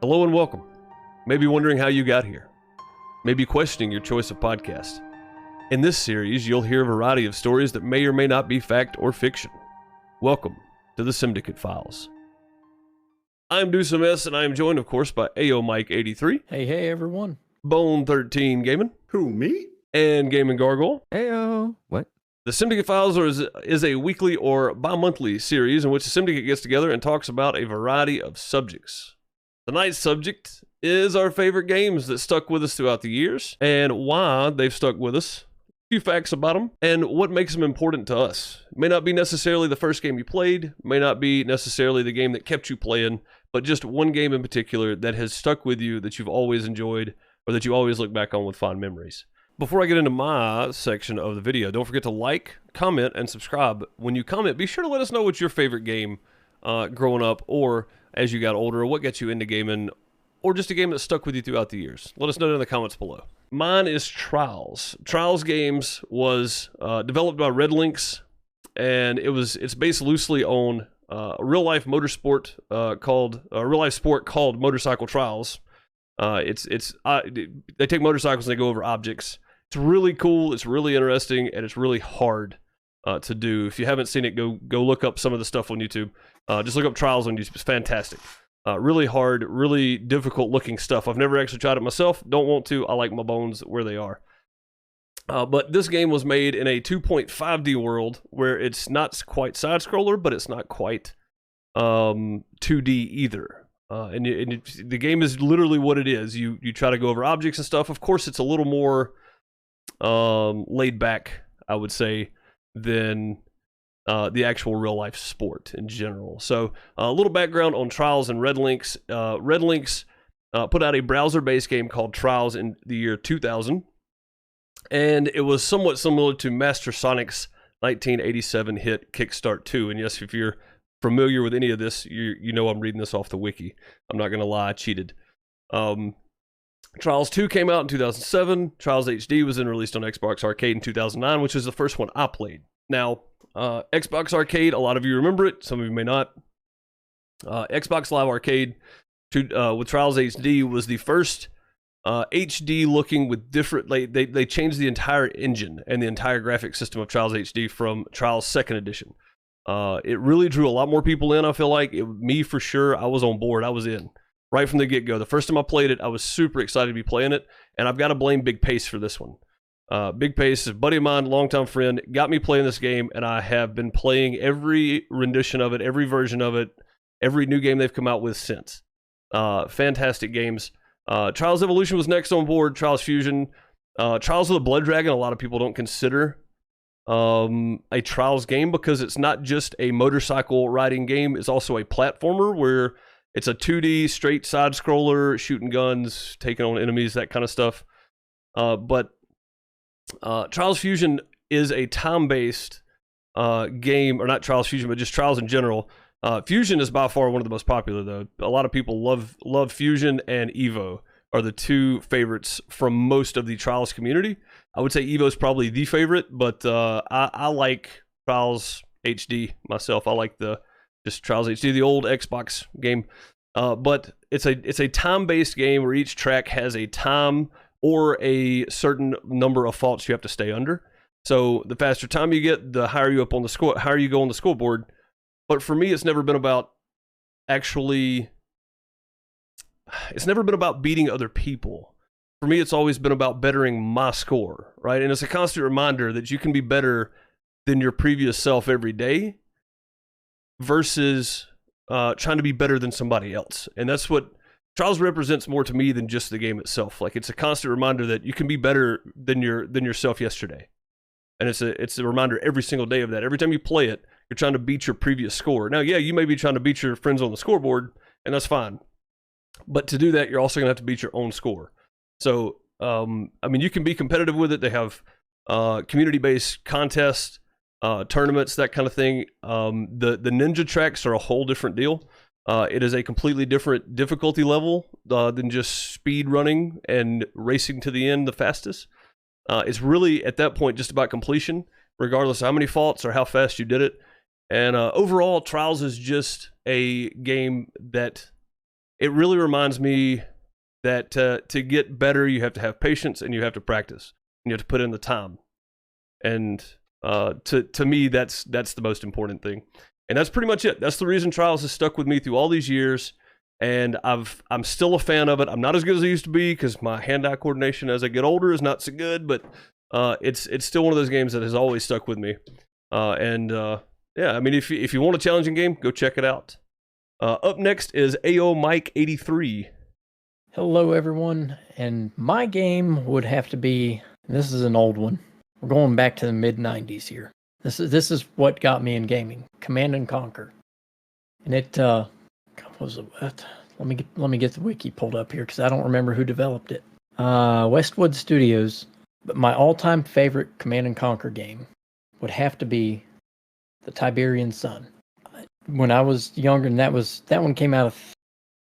Hello and welcome. Maybe wondering how you got here. Maybe questioning your choice of podcast. In this series, you'll hear a variety of stories that may or may not be fact or fiction. Welcome to the Simdicate Files. I'm DeuceMS, and I am joined, of course, by AO Mike 83. Hey, everyone. Bone 13 Gaming. Who, me? And GaminGargoyle. Heyo. What? The Simdicate Files is a weekly or bi-monthly series in which the Simdicate gets together and talks about a variety of subjects. Tonight's subject is our favorite games that stuck with us throughout the years and why they've stuck with us, a few facts about them, and what makes them important to us. It may not be necessarily the first game you played, may not be necessarily the game that kept you playing, but just one game in particular that has stuck with you that you've always enjoyed or that you always look back on with fond memories. Before I get into my section of the video, don't forget to like, comment, and subscribe. When you comment, be sure to let us know what's your favorite game growing up or as you got older, or what got you into gaming, or just a game that stuck with you throughout the years. Let us know in the comments below. Mine is Trials. Trials Games was developed by Red Lynx, and it's based loosely on a real-life motorsport sport called Motorcycle Trials. They take motorcycles and they go over objects. It's really cool, it's really interesting, and it's really hard to do. If you haven't seen it, go look up some of the stuff on YouTube. Just look up Trials on YouTube. It's fantastic. Really hard, really difficult looking stuff. I've never actually tried it myself. Don't want to. I like my bones where they are. But this game was made in a 2.5D world where it's not quite side-scroller, but it's not quite 2D either. And the game is literally what it is. You try to go over objects and stuff. Of course, it's a little more laid back, I would say, than the actual real-life sport in general. So a little background on Trials and Red Lynx. Red Lynx put out a browser-based game called Trials in the year 2000, and it was somewhat similar to Master Sonic's 1987 hit Kickstart 2. And yes, if you're familiar with any of this, you know I'm reading this off the wiki. I'm not going to lie, I cheated. Trials 2 came out in 2007. Trials HD was then released on Xbox Arcade in 2009, which is the first one I played. Now, Xbox Arcade, a lot of you remember it, some of you may not. Xbox Live Arcade with Trials HD was the first HD looking with different, they changed the entire engine and the entire graphic system of Trials HD from Trials 2nd Edition. It really drew a lot more people in, I feel like. Me for sure, I was on board, I was in. Right from the get-go. The first time I played it, I was super excited to be playing it, and I've got to blame Big Pace for this one. Big Pace, a buddy of mine, longtime friend, got me playing this game, and I have been playing every rendition of it, every version of it, every new game they've come out with since. Fantastic games. Trials Evolution was next on board, Trials Fusion. Trials of the Blood Dragon, a lot of people don't consider a Trials game because it's not just a motorcycle riding game, it's also a platformer where it's a 2D straight side scroller, shooting guns, taking on enemies, that kind of stuff. But Trials Fusion is a time-based game, or not Trials Fusion, but just Trials in general. Fusion is by far one of the most popular, though. A lot of people love Fusion, and Evo are the two favorites from most of the Trials community. I would say Evo is probably the favorite, but I like Trials HD myself. I like just Trials HD, the old Xbox game. But it's a time-based game where each track has a time or a certain number of faults you have to stay under. So the faster time you get, the higher you up on the score, higher you go on the scoreboard. But for me, it's never been about beating other people. For me, it's always been about bettering my score, right? And it's a constant reminder that you can be better than your previous self every day versus trying to be better than somebody else. And that's what Trials represents more to me than just the game itself. Like, it's a constant reminder that you can be better than yourself yesterday. And it's a reminder every single day of that. Every time you play it, you're trying to beat your previous score. Now, yeah, you may be trying to beat your friends on the scoreboard, and that's fine. But to do that, you're also going to have to beat your own score. So, I mean, you can be competitive with it. They have community-based contests, tournaments, that kind of thing. The ninja tracks are a whole different deal. It is a completely different difficulty level than just speed running and racing to the end the fastest. It's really, at that point, just about completion, regardless of how many faults or how fast you did it. And overall, Trials is just a game that it really reminds me that to get better, you have to have patience and you have to practice. And you have to put in the time. And to me, that's the most important thing. And that's pretty much it. That's the reason Trials has stuck with me through all these years. And I'm still a fan of it. I'm not as good as I used to be because my hand-eye coordination as I get older is not so good. But it's still one of those games that has always stuck with me. Yeah, I mean, if you want a challenging game, go check it out. Up next is AO Mike 83. Hello, everyone. And my game would have to be, this is an old one. We're going back to the mid-90s here. This is what got me in gaming. Command and Conquer. And it, what was it? Let me get the wiki pulled up here because I don't remember who developed it. Westwood Studios. But my all-time favorite Command and Conquer game would have to be the Tiberian Sun. When I was younger, and that one came out of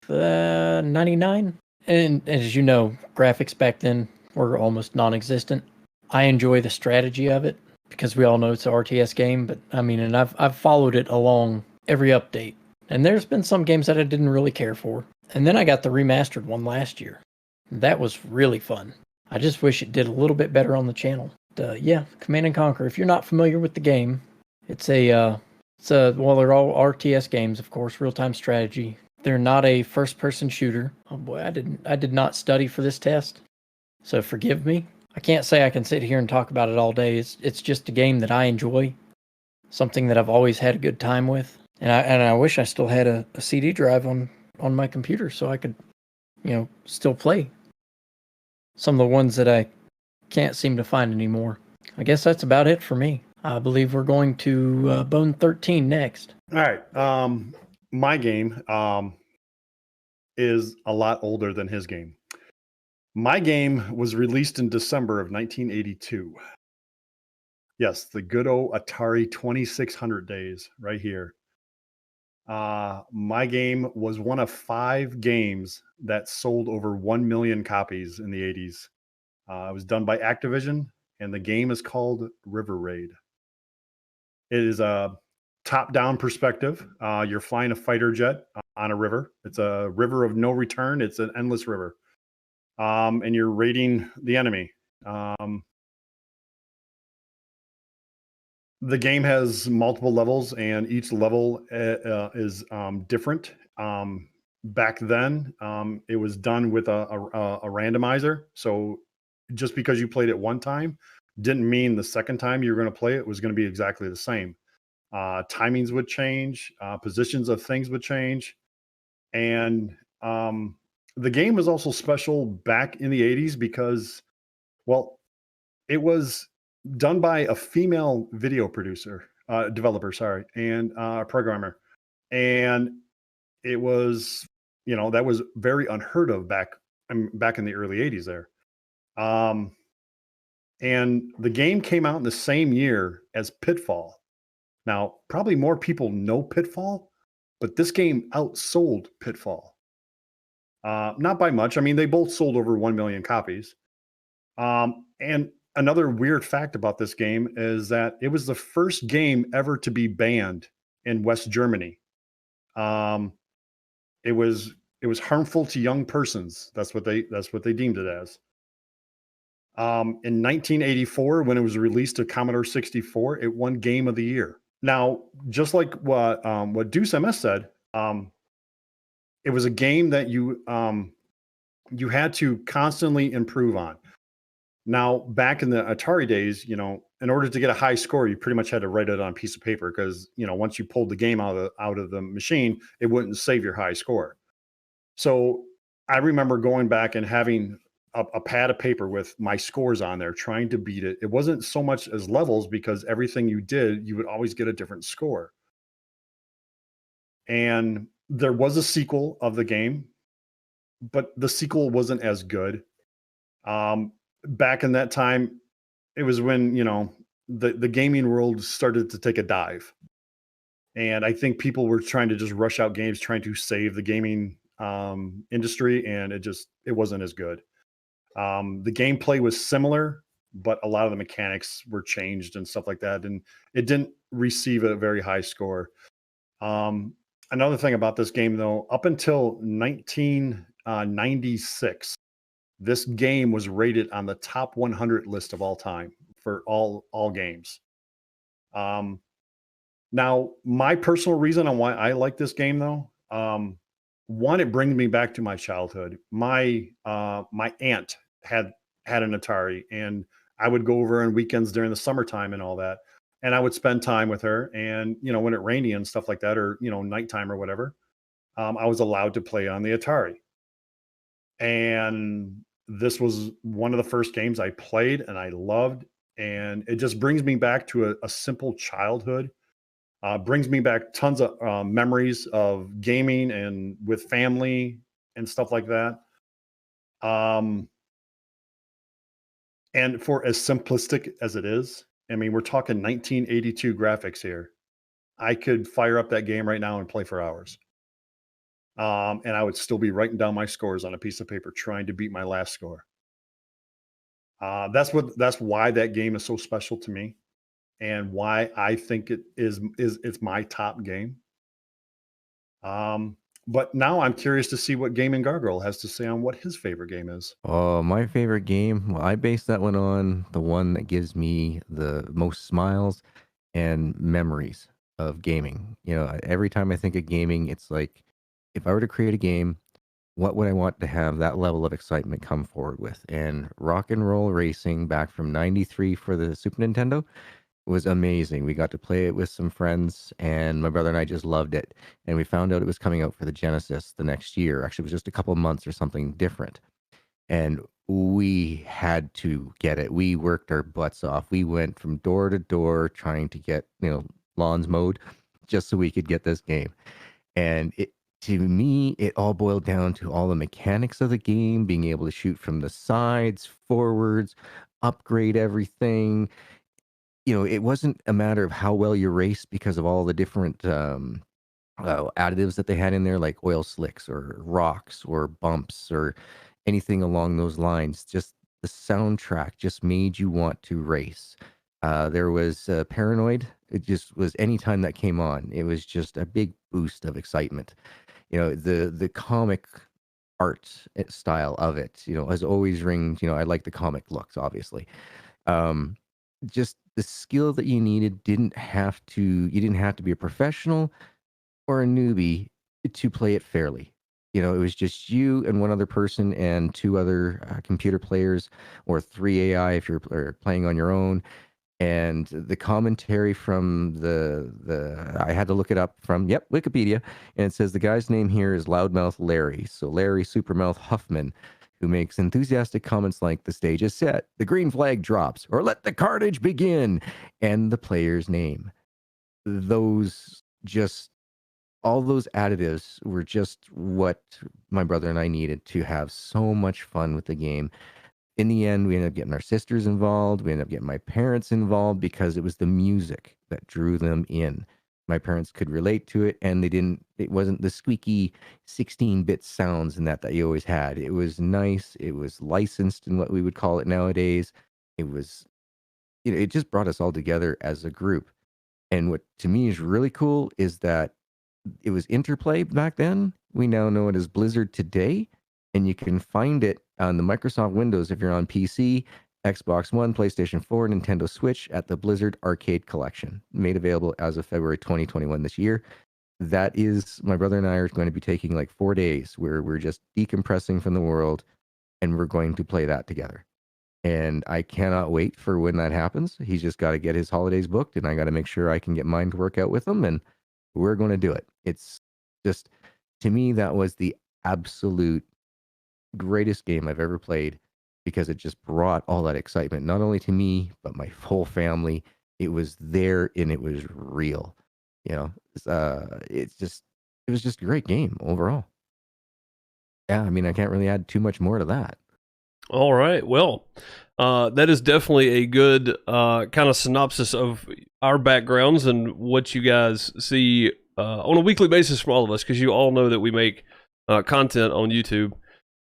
99. And as you know, graphics back then were almost non-existent. I enjoy the strategy of it because we all know it's an RTS game. But I mean, and I've followed it along every update. And there's been some games that I didn't really care for. And then I got the remastered one last year. That was really fun. I just wish it did a little bit better on the channel. Yeah, Command and Conquer. If you're not familiar with the game, well, they're all RTS games, of course, real-time strategy. They're not a first-person shooter. Oh boy, I did not study for this test, so forgive me. I can't say I can sit here and talk about it all day. It's just a game that I enjoy, something that I've always had a good time with, and I wish I still had a CD drive on my computer so I could, still play some of the ones that I can't seem to find anymore. I guess that's about it for me. I believe we're going to Bone 13 next. All right. My game is a lot older than his game. My game was released in December of 1982. Yes, the good old Atari 2600 days right here. My game was one of 5 games that sold over 1 million copies in the 80s. It was done by Activision, and the game is called River Raid. It is a top-down perspective. You're flying a fighter jet on a river. It's a river of no return. It's an endless river. And you're raiding the enemy. The game has multiple levels, and each level is different. Back then, it was done with a randomizer. So just because you played it one time didn't mean the second time you were going to play it was going to be exactly the same. Timings would change, positions of things would change. And the game was also special back in the 80s because, well, it was done by a female video developer, and programmer. And it was, that was very unheard of back in the early 80s there. And the game came out in the same year as Pitfall. Now, probably more people know Pitfall, but this game outsold Pitfall. Not by much. I mean, they both sold over 1 million copies. And another weird fact about this game is that it was the first game ever to be banned in West Germany. It was harmful to young persons. That's what they deemed it as. In 1984, when it was released to Commodore 64, it won Game of the Year. Now, just like what DeuceMS said, it was a game that you had to constantly improve on. Now, back in the Atari days, in order to get a high score, you pretty much had to write it on a piece of paper because, once you pulled the game out of the machine, it wouldn't save your high score. So I remember going back and having a pad of paper with my scores on there, trying to beat it. It wasn't so much as levels because everything you did, you would always get a different score. And there was a sequel of the game, but the sequel wasn't as good. Back in that time, it was when, the gaming world started to take a dive. And I think people were trying to just rush out games, trying to save the gaming industry, and it wasn't as good. The gameplay was similar, but a lot of the mechanics were changed and stuff like that. And it didn't receive a very high score. Another thing about this game, though, up until 1996, this game was rated on the top 100 list of all time for all games. Now, my personal reason on why I like this game, though, one, it brings me back to my childhood. My aunt had an Atari, and I would go over on weekends during the summertime and all that, and I would spend time with her. And when it rainy and stuff like that, or nighttime or whatever, I was allowed to play on the Atari. And this was one of the first games I played and I loved, and it just brings me back to a simple childhood. Brings me back tons of memories of gaming and with family and stuff like that. And for as simplistic as it is, I mean, we're talking 1982 graphics here. I could fire up that game right now and play for hours. And I would still be writing down my scores on a piece of paper, trying to beat my last score. That's why that game is so special to me, and why I think it's my top game. But now I'm curious to see what GaminGargoyle has to say on what his favorite game is. Oh, my favorite game. Well, I base that one on the one that gives me the most smiles and memories of gaming. Every time I think of gaming, it's like, if I were to create a game, what would I want to have that level of excitement come forward with? And Rock and Roll Racing back from '93 for the Super Nintendo was amazing. We got to play it with some friends, and my brother and I just loved it. And we found out it was coming out for the Genesis the next year. Actually, it was just a couple of months or something different. And we had to get it. We worked our butts off. We went from door to door trying to get, lawns mowed just so we could get this game. And to me, it all boiled down to all the mechanics of the game, being able to shoot from the sides, forwards, upgrade everything. It wasn't a matter of how well you race because of all the different additives that they had in there, like oil slicks or rocks or bumps or anything along those lines. Just the soundtrack just made you want to race. There was Paranoid. It just was, anytime that came on, it was just a big boost of excitement. The comic art style of it, has always ringed. I like the comic looks, obviously. Just the skill that you needed you didn't have to be a professional or a newbie to play it fairly. It was just you and one other person and two other computer players, or 3 AI if you're playing on your own. And the commentary from I had to look it up from, Wikipedia, and it says the guy's name here is Loudmouth Larry. So Larry Supermouth Huffman, who makes enthusiastic comments like, "The stage is set, the green flag drops, or let the carnage begin," and the player's name. All those additives were just what my brother and I needed to have so much fun with the game. In the end, we ended up getting our sisters involved. We ended up getting my parents involved because it was the music that drew them in. My parents could relate to it, and it wasn't the squeaky 16-bit sounds and that you always had. It was nice. It was licensed in what we would call it nowadays. It was, it just brought us all together as a group. And what to me is really cool is that it was Interplay back then. We now know it as Blizzard today. And you can find it on the Microsoft Windows if you're on PC, Xbox One, PlayStation 4, Nintendo Switch at the Blizzard Arcade Collection, made available as of February 2021 this year. That is, my brother and I are going to be taking like 4 days where we're just decompressing from the world, and we're going to play that together. And I cannot wait for when that happens. He's just got to get his holidays booked, and I got to make sure I can get mine to work out with him, and we're going to do it. It's just, to me, that was the absolute greatest game I've ever played, because it just brought all that excitement, not only to me, but my whole family. It was there and it was real. It was just a great game overall. Yeah, I mean, I can't really add too much more to that. All right. Well, that is definitely a good kind of synopsis of our backgrounds and what you guys see on a weekly basis from all of us, because you all know that we make content on YouTube,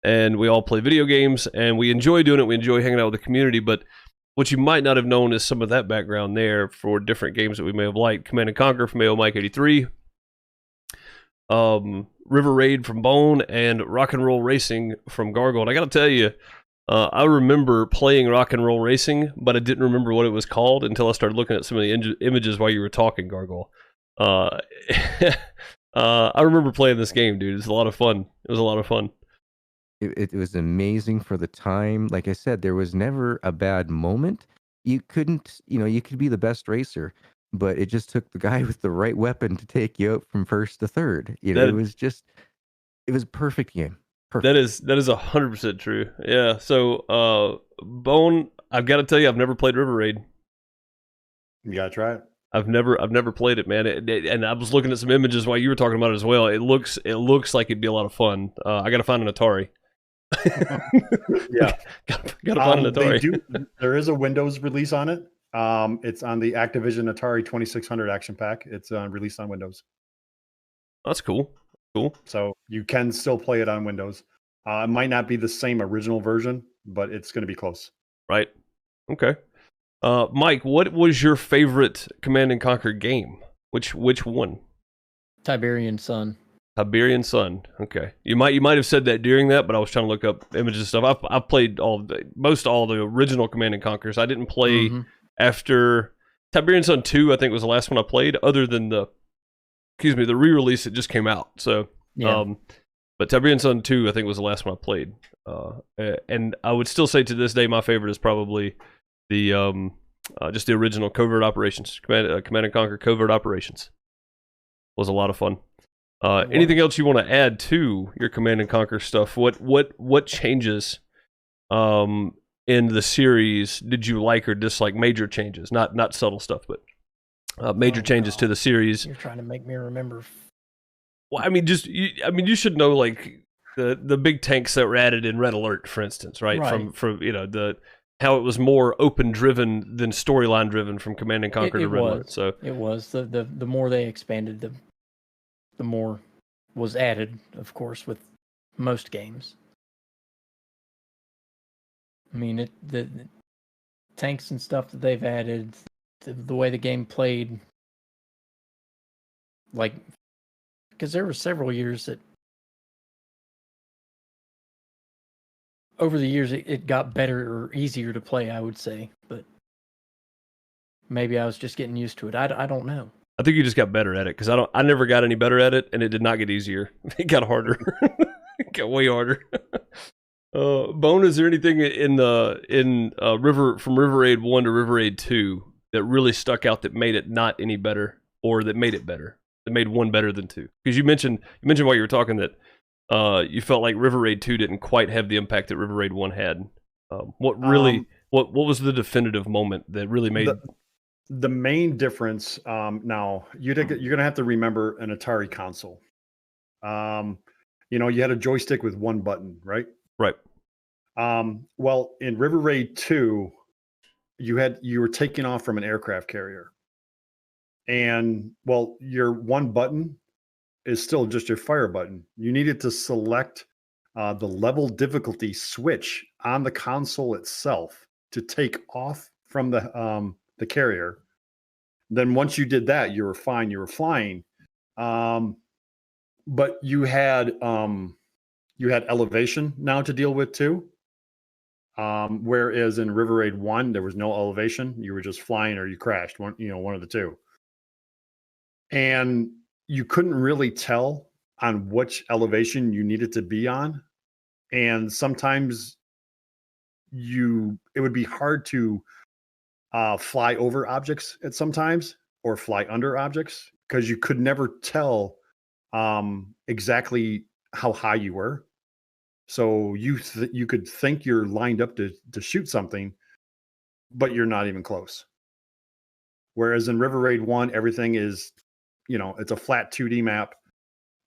and we all play video games, and we enjoy doing it. We enjoy hanging out with the community, but what you might not have known is some of that background there for different games that we may have liked. Command & Conquer from AO Mike 83. River Raid from Bone and Rock and Roll Racing from Gargoyle. And I got to tell you, I remember playing Rock and Roll Racing, but I didn't remember what it was called until I started looking at some of the images while you were talking, Gargoyle. I remember playing this game, dude. It was a lot of fun. It was a lot of fun. It was amazing for the time. Like I said, there was never a bad moment. You couldn't, you could be the best racer, but it just took the guy with the right weapon to take you out from first to third. It was a perfect game. Perfect. That is 100% true. Yeah. So, Bone, I've got to tell you, I've never played River Raid. You gotta try it. I've never played it, man. And I was looking at some images while you were talking about it as well. It looks like it'd be a lot of fun. I got to find an Atari. Yeah, gotta find an Atari. There is a Windows release on it. It's on the Activision Atari 2600 Action Pack. It's released on Windows. That's cool. Cool. So you can still play it on Windows. It might not be the same original version, but it's going to be close. Right. Okay. Mike, what was your favorite Command and Conquer game? Which one? Tiberian Sun. Tiberian Sun. Okay. You might have said that during that, but I was trying to look up images and stuff. I've played most all the original Command and Conquers. I didn't play after Tiberian Sun 2. I think was the last one I played, other than the re-release that just came out. So, yeah. But Tiberian Sun 2, I think, was the last one I played. And I would still say to this day, my favorite is probably the just the original Covert Operations, Command and Conquer Covert Operations. Was a lot of fun. Anything else you want to add to your Command and Conquer stuff? What changes in the series did you like or dislike? Major changes, not subtle stuff, but major changes to the series. You're trying to make me remember. Well, I mean, you should know, like the big tanks that were added in Red Alert, for instance, right? From the how it was more open driven than storyline driven from Command and Conquer to Red Alert. So it was the more they expanded, the more was added, of course, with most games. I mean, the tanks and stuff that they've added, the way the game played, like, because there were several years that over the years it got better or easier to play, I would say, but maybe I was just getting used to it. I don't know. I think you just got better at it, because I never got any better at it, and it did not get easier. It got harder. It got way harder. Bone, is there anything in River Raid 1 to River Raid 2 that really stuck out that made it not any better, or that made it better, that made 1 better than 2? Because you mentioned while you were talking that you felt like River Raid 2 didn't quite have the impact that River Raid 1 had. What was the definitive moment that really made the main difference? Now you're going to have to remember an Atari console. You had a joystick with 1 button, right? Right. Well, in River Raid 2, you were taking off from an aircraft carrier, and your 1 button is still just your fire button. You needed to select the level difficulty switch on the console itself to take off from the carrier. Then once you did that, you were fine. You were flying, but you had elevation now to deal with too. Whereas in River Raid 1, there was no elevation. You were just flying or you crashed. One of the two. And you couldn't really tell on which elevation you needed to be on. And sometimes it would be hard to fly over objects at sometimes, or fly under objects, because you could never tell exactly how high you were. So you could think you're lined up to shoot something, but you're not even close. Whereas in River Raid 1, everything is, it's a flat 2D map,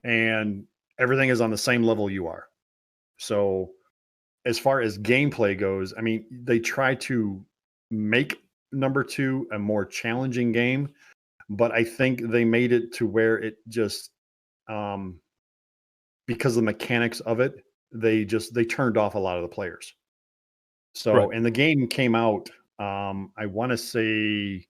and everything is on the same level you are. So as far as gameplay goes, I mean, they try to make number 2 a more challenging game, but I think they made it to where it just, because of the mechanics of it, they turned off a lot of the players. So, right. And the game came out, I want to say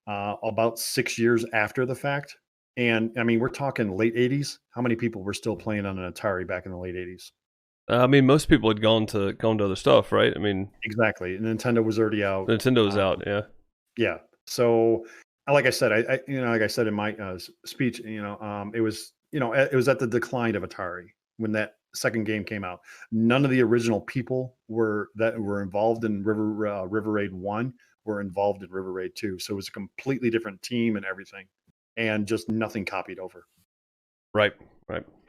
about 6 years after the fact. And I mean, we're talking late 80s. How many people were still playing on an Atari back in the late 80s? I mean, most people had gone to other stuff, right? I mean, Exactly. And Nintendo was already out. Nintendo's out, yeah. Yeah. So, like I said, I like I said in my speech, it was at the decline of Atari when that second game came out. None of the original people were involved in River Raid 1 were involved in River Raid 2. So it was a completely different team and everything, and just nothing copied over. Right.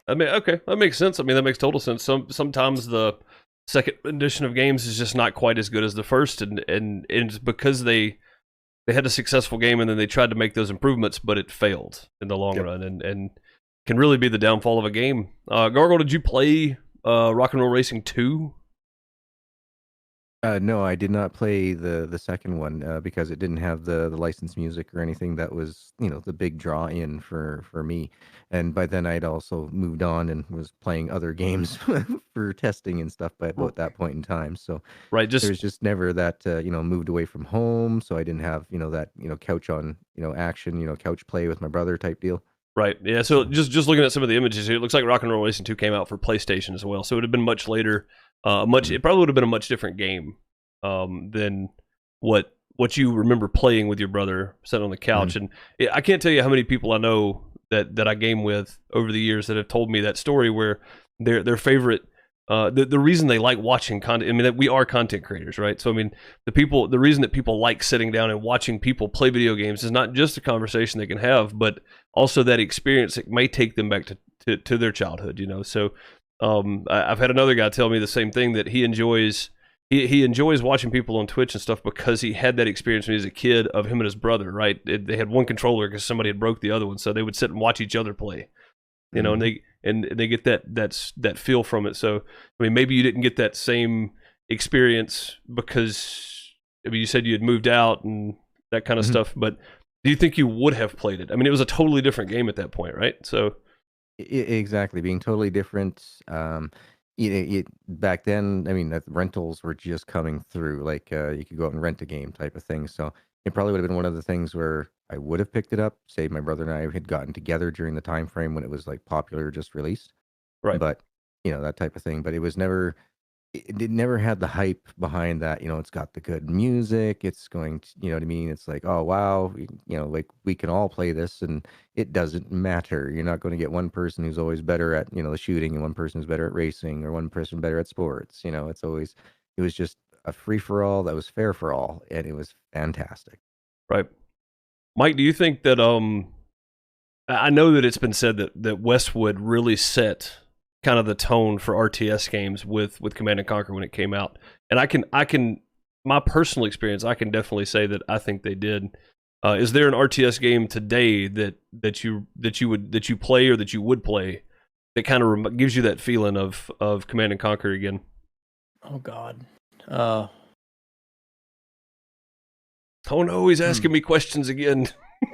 I mean, okay, that makes sense. I mean, that makes total sense. Sometimes the second edition of games is just not quite as good as the first, and it's because they had a successful game and then they tried to make those improvements, but it failed in the long run, and can really be the downfall of a game. Gargoyle, did you play Rock and Roll Racing 2? No, I did not play the second one because it didn't have the licensed music or anything that was, the big draw in for me. And by then I'd also moved on and was playing other games for testing and stuff by about that point in time. So right, there's just never that, moved away from home. So I didn't have, that, couch on, action, couch play with my brother type deal. Right, yeah, so just looking at some of the images here, it looks like Rock and Roll Racing 2 came out for PlayStation as well, so it would have been much later. It probably would have been a much different game than what you remember playing with your brother sitting on the couch. And I can't tell you how many people I know that I game with over the years that have told me that story where their favorite the reason they like watching content, I mean, that we are content creators, right? So I mean, the reason that people like sitting down and watching people play video games is not just a conversation they can have, but also that experience that may take them back to their childhood, so I've had another guy tell me the same thing, that he enjoys watching people on Twitch and stuff because he had that experience when he was a kid of him and his brother, right? They had one controller because somebody had broke the other one, so they would sit and watch each other play, and they get that feel from it. So I mean, maybe you didn't get that same experience because you said you had moved out and that kind of stuff, but do you think you would have played it? I mean, it was a totally different game at that point, right? So exactly, being totally different. Back then, I mean, the rentals were just coming through. Like you could go out and rent a game type of thing. So it probably would have been one of the things where I would have picked it up. Say my brother and I had gotten together during the time frame when it was like popular, just released. right. But that type of thing. But it was never. It never had the hype behind that. It's got the good music. It's going to, you know what I mean? It's like, oh, wow, like we can all play this and it doesn't matter. You're not going to get one person who's always better at, the shooting and one person who's better at racing or one person better at sports. It was just a free for all that was fair for all. And it was fantastic. Right. Mike, do you think that, I know that it's been said that Westwood really set kind of the tone for RTS games with Command and Conquer when it came out, and I can my personal experience, I can definitely say that I think they did. Is there an RTS game today that you play or that you would play that kind of gives you that feeling of Command and Conquer again? Oh God. Oh no, he's asking me questions again.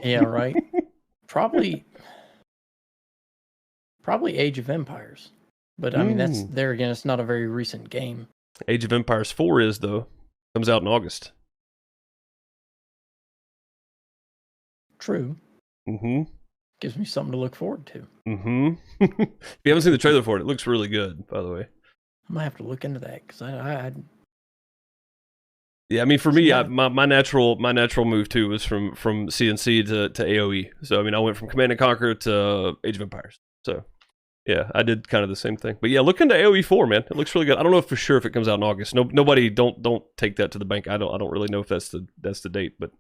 Yeah, right. Probably Age of Empires. But I mean, that's there again, it's not a very recent game. Age of Empires 4 is, though. Comes out in August. True. Mm-hmm. Gives me something to look forward to. Mm-hmm. If you haven't seen the trailer for it, it looks really good, by the way. I might have to look into that because I yeah, I mean, for me, my natural move too was from CNC to AOE. So I mean, I went from Command and Conquer to Age of Empires. So yeah, I did kind of the same thing. But yeah, look into AOE 4, man. It looks really good. I don't know for sure if it comes out in August. Nobody don't take that to the bank. I don't really know if that's the date, but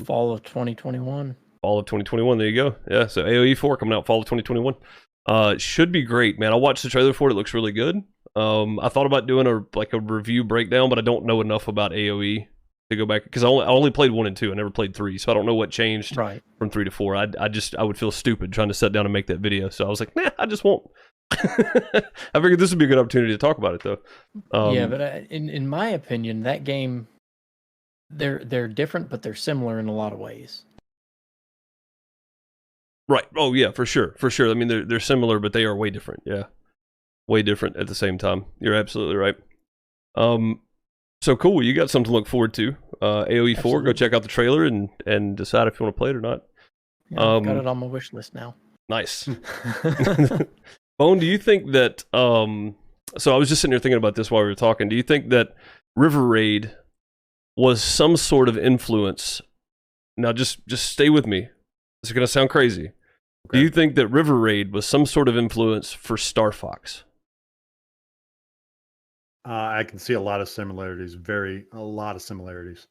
fall of 2021. Fall of 2021. There you go. Yeah, so AOE 4 coming out fall of 2021. Should be great, man. I watched the trailer for it. It looks really good. I thought about doing a review breakdown, but I don't know enough about AOE to go back because I only played 1 and 2. I never played 3, so I don't know what changed from 3 to 4. I would feel stupid trying to sit down and make that video. So I was like, nah, I just won't. I figured this would be a good opportunity to talk about it, though. Yeah, but in my opinion, that game, they're different, but they're similar in a lot of ways. Right. Oh yeah, for sure. I mean, they're similar, but they are way different. Yeah, way different at the same time. You're absolutely right. So cool. You got something to look forward to. AOE 4. Go check out the trailer and decide if you want to play it or not. Yeah, I've got it on my wish list now. Nice. Bone, do you think that so I was just sitting here thinking about this while we were talking. Do you think that River Raid was some sort of influence? Now just stay with me. This is going to sound crazy. Okay. Do you think that River Raid was some sort of influence for Star Fox? I can see a lot of similarities. A lot of similarities.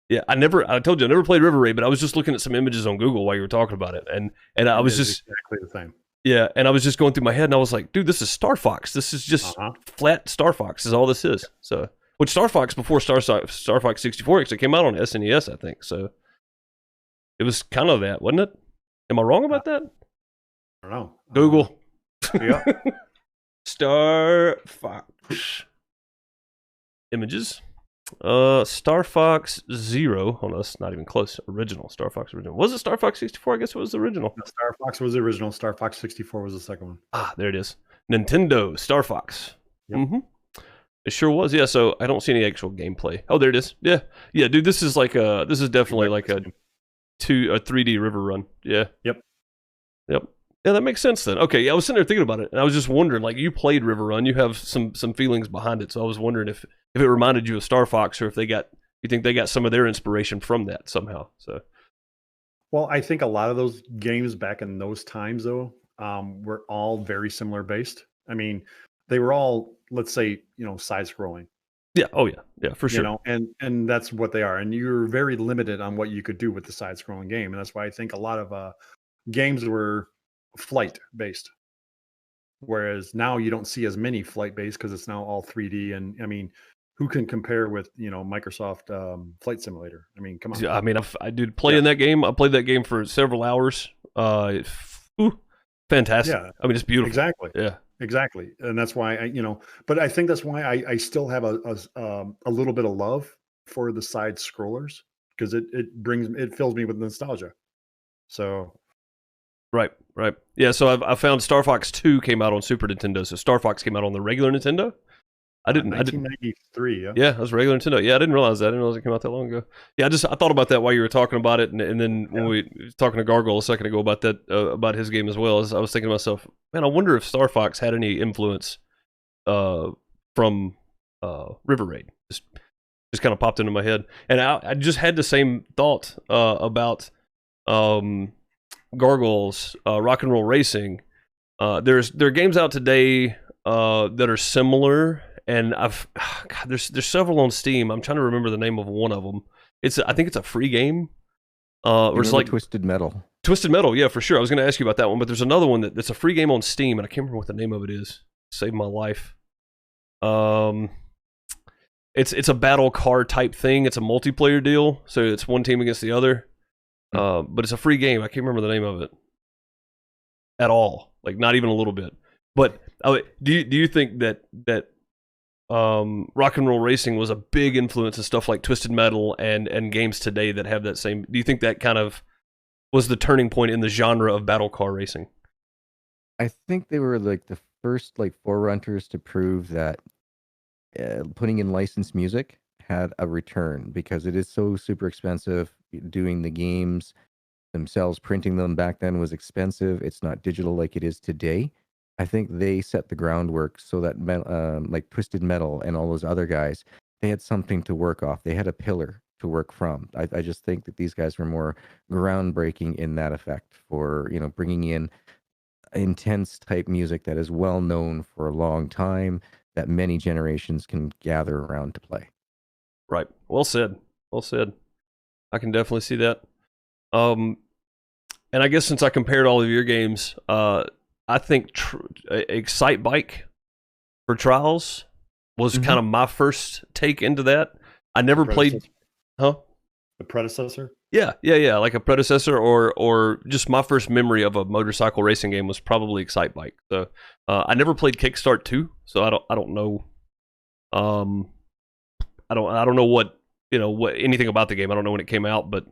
Yeah, I told you I never played River Raid, but I was just looking at some images on Google while you were talking about it, and I was just exactly the same. Yeah, and I was just going through my head, and I was like, dude, this is Star Fox. This is just flat Star Fox is all this is. So, which Star Fox before Star Fox 64 actually came out on SNES, I think. So, it was kind of that, wasn't it? Am I wrong about that? I don't know. Google. Yeah. Star Fox. Images. Star Fox 0. Oh no, that's not even close. Original. Star Fox original. Was it Star Fox 64? I guess it was the original. No, Star Fox was the original. Star Fox 64 was the second one. Ah, there it is. Nintendo Star Fox. Yep. Mm-hmm. It sure was. Yeah, so I don't see any actual gameplay. Oh, there it is. Yeah. Yeah, dude, this is definitely like a 3D river run. Yeah. Yep. Yeah, that makes sense then. Okay, yeah, I was sitting there thinking about it, and I was just wondering, like, you played River Run, you have some feelings behind it, so I was wondering if it reminded you of Star Fox, or if you think they got some of their inspiration from that somehow. So, well, I think a lot of those games back in those times, though, were all very similar based. I mean, they were all, let's say, side scrolling. Yeah. Oh yeah. Yeah, for sure. And that's what they are, and you're very limited on what you could do with the side scrolling game, and that's why I think a lot of games were flight based, whereas now you don't see as many flight based because it's now all 3D. And I mean, who can compare with Microsoft Flight Simulator? I mean, come on. I mean, I did play in that game. I played that game for several hours. Fantastic. Yeah. I mean, it's beautiful. Exactly. Yeah. Exactly. And that's why but I think that's why I still have a little bit of love for the side scrollers, because it fills me with nostalgia. So. Right. Yeah, so I found Star Fox 2 came out on Super Nintendo, so Star Fox came out on the regular Nintendo. 1993, yeah. Yeah, that was regular Nintendo. Yeah, I didn't realize that. I didn't realize it came out that long ago. Yeah, I thought about that while you were talking about it, and then when we were talking to Gargoyle a second ago about that, about his game as well, I was thinking to myself, man, I wonder if Star Fox had any influence from River Raid. Just kind of popped into my head. And I just had the same thought about Gargoyle's Rock and Roll Racing. There are games out today that are similar, and there's several on Steam. I'm trying to remember the name of one of them. I think it's a free game. Or it's like Twisted Metal. Twisted Metal, yeah, for sure. I was going to ask you about that one, but there's another one that's a free game on Steam, and I can't remember what the name of it is. Saved my life. It's a battle car type thing. It's a multiplayer deal, so it's one team against the other. But it's a free game. I can't remember the name of it at all. Like, not even a little bit. But do you think that Rock and Roll Racing was a big influence in stuff like Twisted Metal and games today that have that same? Do you think that kind of was the turning point in the genre of battle car racing? I think they were like the first forerunners to prove that putting in licensed music had a return, because it is so super expensive. Doing the games themselves, printing them back then was expensive. It's not digital like it is today. I think they set the groundwork so that like Twisted Metal and all those other guys, they had something to work off. They had a pillar to work from. I just think that these guys were more groundbreaking in that effect for bringing in intense type music that is well known for a long time, that many generations can gather around to play. Right. Well said. Well said. I can definitely see that. And I guess since I compared all of your games, I think Excite Bike for Trials was kind of my first take into that. I never played, The predecessor? Yeah, like a predecessor, or just my first memory of a motorcycle racing game was probably Excite Bike. So I never played Kickstart 2, so I don't know. I don't know what anything about the game. I don't know when it came out, but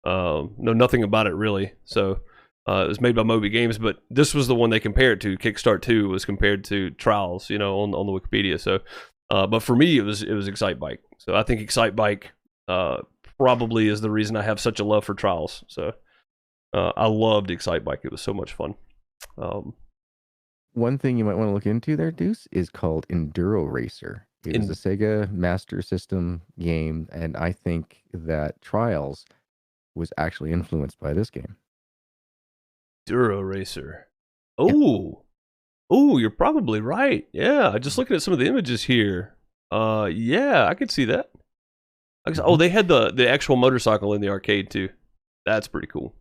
know nothing about it really. So it was made by Moby Games, but this was the one they compared to. Kickstart 2 was compared to Trials, on the Wikipedia. So, but for me, it was Excite Bike. So I think Excite Bike probably is the reason I have such a love for Trials. So, I loved Excite Bike. It was so much fun. One thing you might want to look into there, Deuce, is called Enduro Racer. It was a Sega Master System game, and I think that Trials was actually influenced by this game. Enduro Racer. Oh, oh, you're probably right. Yeah, just looking at some of the images here. Yeah, I could see that. Oh, they had the actual motorcycle in the arcade too. That's pretty cool.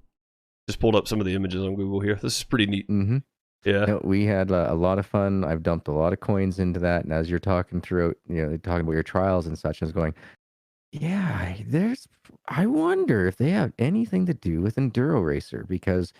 Just pulled up some of the images on Google here. This is pretty neat. Mm-hmm. Yeah. No, we had a lot of fun. I've dumped a lot of coins into that, and as you're talking throughout, talking about your trials and such, I was going, yeah, I wonder if they have anything to do with Enduro Racer, because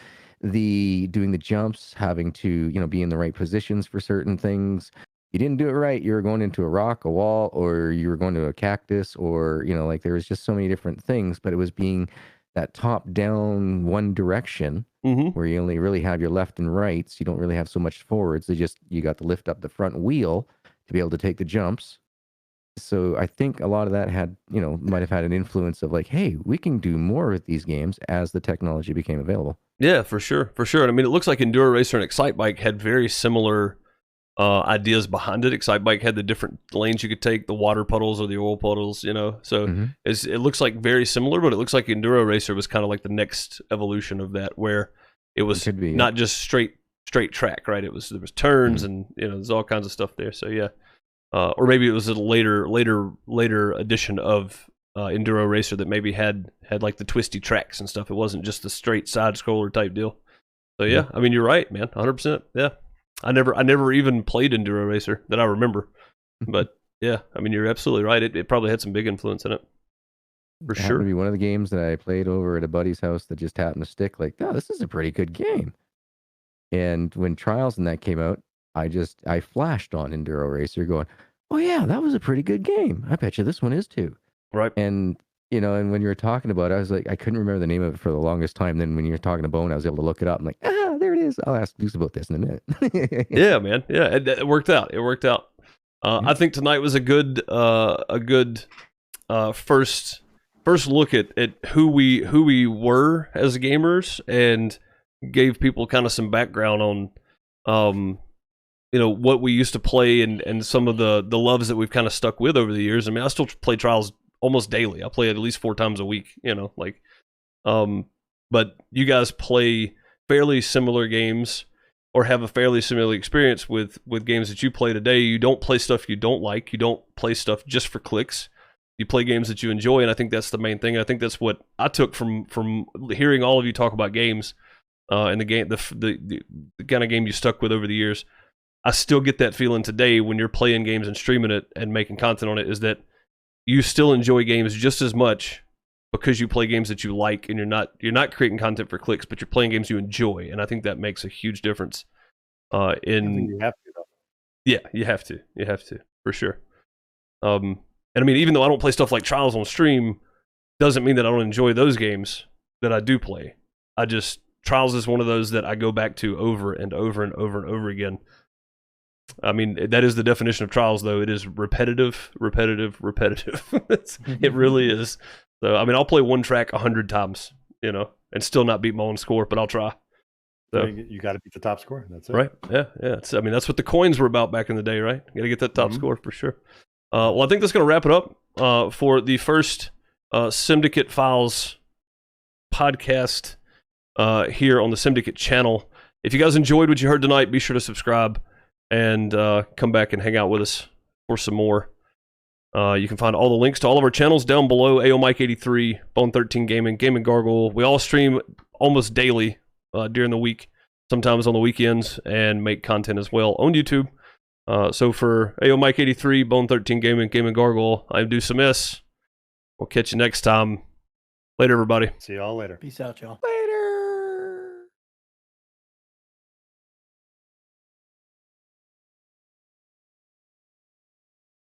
doing the jumps, having to, be in the right positions for certain things. You didn't do it right, you were going into a rock, a wall, or you were going to a cactus, or, there was just so many different things, but it was being that top down one direction where you only really have your left and rights. You don't really have so much forwards. You got to lift up the front wheel to be able to take the jumps. So I think a lot of that might have had an influence of like, hey, we can do more with these games as the technology became available. Yeah, for sure. And I mean, it looks like Enduro Racer and Excite Bike had very similar ideas behind it. Excite Bike had the different lanes you could take, the water puddles or the oil puddles, So it looks like very similar, but it looks like Enduro Racer was kind of like the next evolution of that, where it was not just straight track, right? There was turns and there's all kinds of stuff there. So yeah, or maybe it was a later edition of Enduro Racer that maybe had like the twisty tracks and stuff. It wasn't just the straight side scroller type deal. So yeah, I mean, you're right, man, 100%. Yeah. I never even played Enduro Racer that I remember, but yeah, I mean, you're absolutely right. It probably had some big influence in it, for sure. To be one of the games that I played over at a buddy's house that just happened to stick. Like, oh, this is a pretty good game. And when Trials and that came out, I flashed on Enduro Racer, going, oh yeah, that was a pretty good game. I bet you this one is too. Right. And and when you were talking about it, I was like, I couldn't remember the name of it for the longest time. Then when you were talking to Bone, I was able to look it up. I'm like, there it is. I'll ask Deuce about this in a minute. Yeah, man. Yeah, it worked out. I think tonight was a good first look at who we were as gamers, and gave people kind of some background on what we used to play and some of the loves that we've kind of stuck with over the years. I mean, I still play Trials almost daily. I play it at least 4 times a week, but you guys play fairly similar games, or have a fairly similar experience with games that you play today. You don't play stuff you don't like. You don't play stuff just for clicks. You play games that you enjoy, and I think that's the main thing. I think that's what I took from hearing all of you talk about games, and the game, the kind of game you stuck with over the years. I still get that feeling today when you're playing games and streaming it and making content on it, is that you still enjoy games just as much because you play games that you like, and you're not creating content for clicks, but you're playing games you enjoy, and I think that makes a huge difference. I think you have to, though. Yeah, you have to for sure. And I mean, even though I don't play stuff like Trials on stream, doesn't mean that I don't enjoy those games that I do play. Trials is one of those that I go back to over and over and over and over again. I mean, that is the definition of Trials, though. It is repetitive. It really is. So, I mean, I'll play one track 100 times, and still not beat my own score, but I'll try. So, you got to beat the top score. That's it. Right. Yeah. I mean, that's what the coins were about back in the day, right? You got to get that top score for sure. Well, I think that's going to wrap it up for the first Simdicate Files podcast here on the Simdicate channel. If you guys enjoyed what you heard tonight, be sure to subscribe and come back and hang out with us for some more. You can find all the links to all of our channels down below. AO Mike 83, Bone 13 Gaming, GaminGargoyle. We all stream almost daily during the week, sometimes on the weekends, and make content as well on YouTube. So for AO Mike 83, Bone 13 Gaming, GaminGargoyle, I'm DeuceMS. We'll catch you next time. Later, everybody. See y'all later. Peace out, y'all. Later.